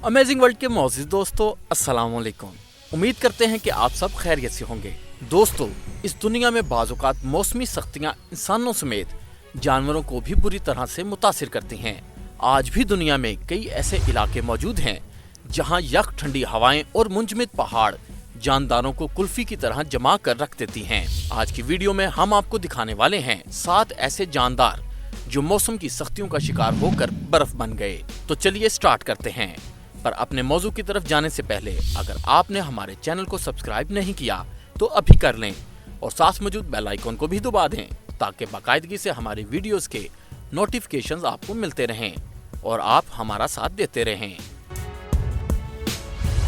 Amazing world के मौजूद दोस्तों, अस्सलाम वालेकुम। उम्मीद करते हैं कि आप सब खैरियत से होंगे। दोस्तों, इस दुनिया में बाज़-औक़ात मौसमी सख्तियाँ इंसानों समेत जानवरों को भी बुरी तरह से मुतासिर करती हैं। आज भी दुनिया में कई ऐसे इलाके मौजूद हैं जहाँ यख ठंडी हवाएं और मुंजमद पहाड़ जानदारों को कुल्फी की तरह जमा कर रख देती हैं। आज की वीडियो में हम आपको दिखाने वाले हैं 7 ऐसे जानदार जो मौसम की सख्तियों का शिकार होकर बर्फ बन गए। तो चलिए स्टार्ट करते हैं। पर अपने मौजू की तरफ जाने से पहले अगर आपने हमारे चैनल को सब्सक्राइब नहीं किया तो अभी कर लें और साथ मौजूद बेल आइकन को भी दबा दें ताकि बाकायदगी से हमारी वीडियोस के नोटिफिकेशंस आपको मिलते रहें और आप हमारा साथ देते रहें।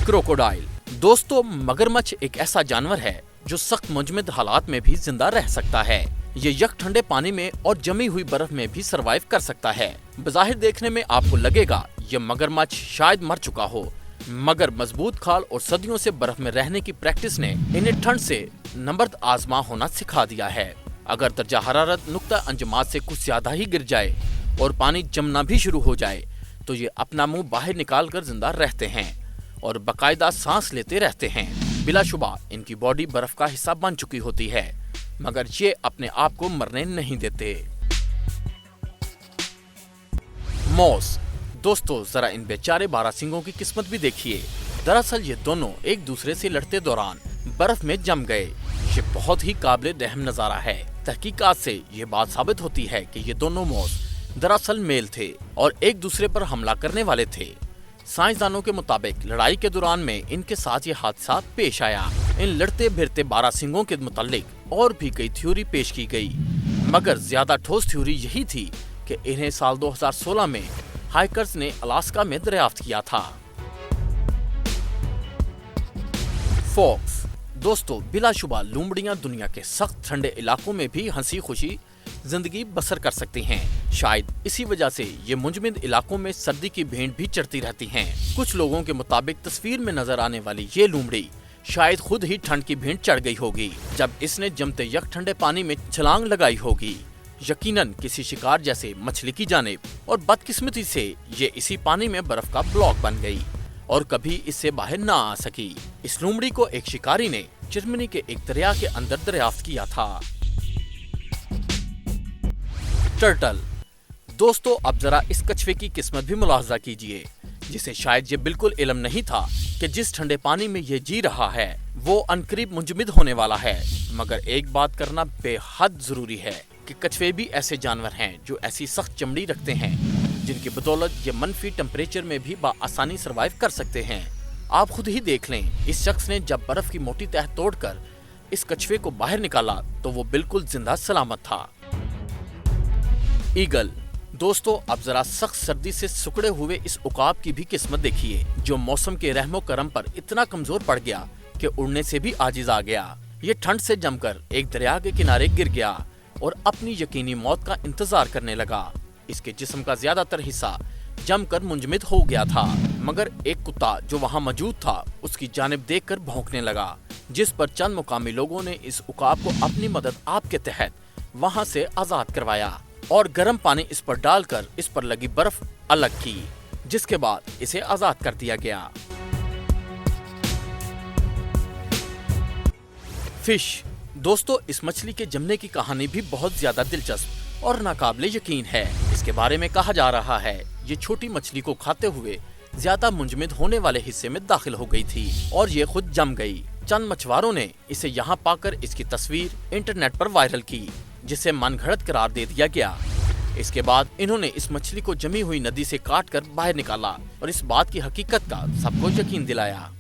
क्रोकोडाइल। दोस्तों, मगरमच्छ एक ऐसा जानवर है जो सख्त मुंजमद हालात में भी जिंदा रह सकता है। ये यक ठंडे पानी में और जमी हुई बर्फ में भी सरवाइव कर सकता है। बज़ाहिर देखने में आपको लगेगा ये मगरमच्छ शायद मर चुका हो, मगर मजबूत खाल और सदियों से बर्फ में रहने की प्रैक्टिस ने इन्हें ठंड से नबर्द आजमा होना सिखा दिया है। अगर दर्जा हरारत नुक्ता अंजमात से कुछ ज्यादा ही गिर जाए और पानी जमना भी शुरू हो जाए तो ये अपना मुंह बाहर निकाल कर जिंदा रहते हैं और बाकायदा सांस लेते रहते हैं। बिलाशुबा इनकी बॉडी बर्फ का हिस्सा बन चुकी होती है, मगर ये अपने आप को मरने नहीं देते। मॉस। दोस्तों, जरा इन बेचारे बारहसिंगों की किस्मत भी देखिए। दरअसल ये दोनों एक दूसरे से लड़ते दौरान बर्फ में जम गए। ये बहुत ही काबिल रहम नजारा है। तहकीकात से ये बात साबित होती है कि ये दोनों मॉस दरअसल मेल थे और एक दूसरे पर हमला करने वाले थे। साइंसदानों के मुताबिक लड़ाई के दौरान में इनके साथ ये हादसा पेश आया। इन लड़ते भिड़ते बारहसिंगों के मुतालिक और भी कई थ्योरी पेश की गई, मगर ज्यादा ठोस थ्योरी यही थी कि इन्हें साल 2016 में हाइकर्स ने अलास्का में दरियाफ्त किया था। फॉक्स। दोस्तों, बिलाशुबा लोमड़ियां दुनिया के सख्त ठंडे इलाकों में भी हंसी खुशी जिंदगी बसर कर सकती हैं। शायद इसी वजह से ये मुंजमद इलाकों में सर्दी की भेंट भी चढ़ती रहती हैं। कुछ लोगों के मुताबिक तस्वीर में नजर आने वाली ये लोमड़ी शायद खुद ही ठंड की भेंट चढ़ गई होगी जब इसने जमते यक ठंडे पानी में छलांग लगाई होगी, यकीनन किसी शिकार जैसे मछली की जानिब, और बदकिस्मती से ये इसी पानी में बर्फ का ब्लॉक बन गई और कभी इससे बाहर ना आ सकी। इस लोमड़ी को एक शिकारी ने जर्मनी के एक दरिया के अंदर दरियाफ्त किया था। टर्टल। दोस्तों, अब जरा इस कछुए की किस्मत भी मुलाहजा कीजिए, जिसे शायद ये बिल्कुल इल्म नहीं था कि जिस ठंडे पानी में ये जी रहा है वो अनकरीब मुंजमद होने वाला है। मगर एक बात करना बेहद जरूरी है कि कछुए भी ऐसे जानवर हैं जो ऐसी सख्त चमड़ी रखते हैं जिनकी बदौलत ये मनफी टेम्परेचर में भी आसानी सरवाइव कर सकते हैं। आप खुद ही देख लें, इस शख्स ने जब बर्फ की मोटी तह तोड़कर इस कछुए को बाहर निकाला तो वो बिल्कुल जिंदा सलामत था। ईगल। दोस्तों, अब जरा सख्त सर्दी से सुकड़े हुए इस उकाब की भी किस्मत देखिए जो मौसम के रहमो करम पर इतना कमजोर पड़ गया कि उड़ने से भी आजिज आ गया। ये ठंड से जमकर एक दरिया के किनारे गिर गया और अपनी यकीनी मौत का इंतजार करने लगा। इसके जिस्म का ज्यादातर हिस्सा जमकर मुंजमद हो गया था, मगर एक कुत्ता जो वहां मौजूद था उसकी जानिब देखकर भौंकने लगा, जिस पर चंद मुकामी लोगों ने इस उकाब को अपनी मदद आप के तहत वहां से आजाद करवाया और गर्म पानी इस पर डालकर इस पर लगी बर्फ अलग की, जिसके बाद इसे आजाद कर दिया गया। फिश। दोस्तों, इस मछली के जमने की कहानी भी बहुत ज्यादा दिलचस्प और नाकाबिले यकीन है। इसके बारे में कहा जा रहा है ये छोटी मछली को खाते हुए ज्यादा मुंजमद होने वाले हिस्से में दाखिल हो गई थी और ये खुद जम गई। चंद मछुआरों ने इसे यहाँ पाकर इसकी तस्वीर इंटरनेट पर वायरल की, जिसे मनगढ़ंत करार दे दिया गया। इसके बाद इन्होंने इस मछली को जमी हुई नदी से काट कर बाहर निकाला और इस बात की हकीकत का सबको यकीन दिलाया।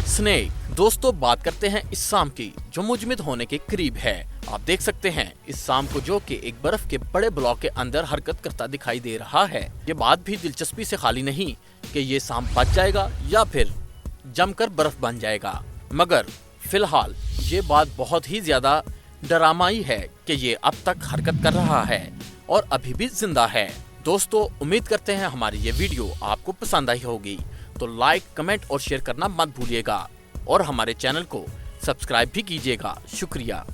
स्नेक। दोस्तों, बात करते हैं इस सांप की जो मुंजमद होने के करीब है। आप देख सकते हैं इस सांप को जो कि एक बर्फ के बड़े ब्लॉक के अंदर हरकत करता दिखाई दे रहा है। ये बात भी दिलचस्पी से खाली नहीं कि ये सांप बच जाएगा या फिर जमकर बर्फ बन जाएगा, मगर फिलहाल ये बात बहुत ही ज्यादा डरामाई है कि ये अब तक हरकत कर रहा है और अभी भी जिंदा है। दोस्तों, उम्मीद करते हैं हमारी ये वीडियो आपको पसंद आई होगी, तो लाइक, कमेंट और शेयर करना मत भूलिएगा और हमारे चैनल को सब्सक्राइब भी कीजिएगा। शुक्रिया।